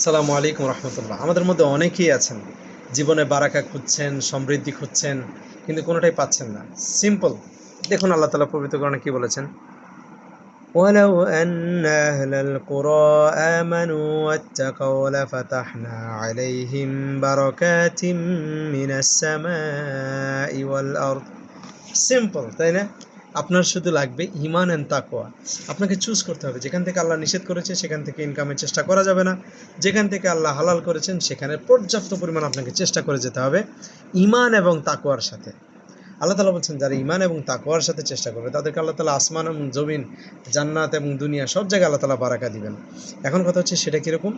আসসালামু আলাইকুম রহমতুল্লাহ। আমাদের মধ্যে অনেকেই আছেন জীবনে বারাকা খুঁজছেন, সমৃদ্ধি খুঁজছেন, কিন্তু কোনোটাই পাচ্ছেন না। সিম্পল, দেখুন আল্লাহ তালা পবিত্র কোরআনে কি বলেছেন, ولو أن أهل القرى آمنوا واتقوا لفتحنا عليهم بركات من السماء والأرض। সিম্পল, তাই না? আপনার শুধু লাগবে ইমান অ্যান্ড তাকওয়া। আপনাকে চুজ করতে হবে, যেখান থেকে আল্লাহ নিষেধ করেছে সেখান থেকে ইনকামের চেষ্টা করা যাবে না, যেখান থেকে আল্লাহ হালাল করেছেন সেখানে পর্যাপ্ত পরিমাণ আপনাকে চেষ্টা করে যেতে হবে ইমান এবং তাকওয়ার সাথে। আল্লাহ তালা বলছেন, যারা ইমান এবং তাকওয়ার সাথে চেষ্টা করবে তাদেরকে আল্লাহ তালা আসমান এবং জমিন, জান্নাত এবং দুনিয়া সব জায়গায় আল্লাহ তালা বারাকা দিবেন। এখন কথা হচ্ছে সেটা কীরকম।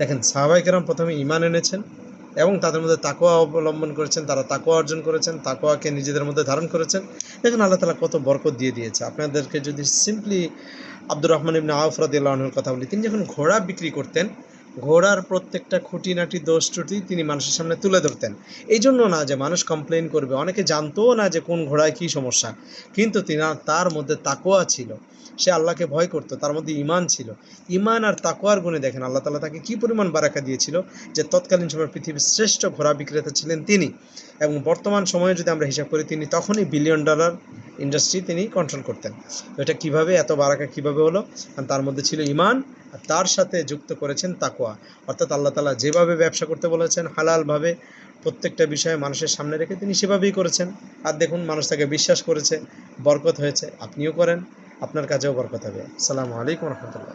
দেখেন, সাহাবায়ে কেরাম প্রথমে ইমান এনেছেন এবং তাদের মধ্যে তাকওয়া অবলম্বন করেছেন, তারা তাকওয়া অর্জন করেছেন, তাকওয়াকে নিজেদের মধ্যে ধারণ করেছেন। দেখুন আল্লাহ তালা কত বরকত দিয়ে দিয়েছে। আপনাদেরকে যদি সিম্পলি আব্দুর রহমান ইবনে আউফ রাদিয়াল্লাহু আনহুর কথা বলি, তিনি যখন ঘোড়া বিক্রি করতেন, ঘোড়ার প্রত্যেকটা খুঁটিনাটি দোষ ত্রুটি তিনি মানুষের সামনে তুলে ধরতেন। এই জন্য না যে মানুষ কমপ্লেন করবে, অনেকে জানতোও না যে কোন ঘোড়ায় কী সমস্যা, কিন্তু তার মধ্যে তাকওয়া ছিল, সে আল্লাহকে ভয় করতো, তার মধ্যে ইমান ছিল। ইমান আর তাকওয়ার গুণে দেখেন আল্লাহ তালা তাকে কী পরিমাণ বারাকা দিয়েছিল, যে তৎকালীন সময় পৃথিবীর শ্রেষ্ঠ ঘোড়া বিক্রেতা ছিলেন তিনি। এবং বর্তমান সময়ে যদি আমরা হিসাব করি, তিনি তখনই $1 বিলিয়ন ইন্ডাস্ট্রি তিনি কন্ট্রোল করতেন। তো এটা কীভাবে এত বারাকা কীভাবে হলো? কারণ তার মধ্যে ছিল ইমান, আর তার সাথে যুক্ত করেছেন তাকওয়া। অর্থাৎ আল্লাহ তালা যেভাবে ব্যবসা করতে বলেছেন হালালভাবে, প্রত্যেকটা বিষয়ে মানুষের সামনে রেখে তিনি সেভাবেই করেছেন। আর দেখুন, মানুষ তাকে বিশ্বাস করেছে, বরকত হয়েছে। আপনিও করেন, আপনার কাছেও বরকত হবে। আসসালামু আলাইকুম রহমতুল্লাহ।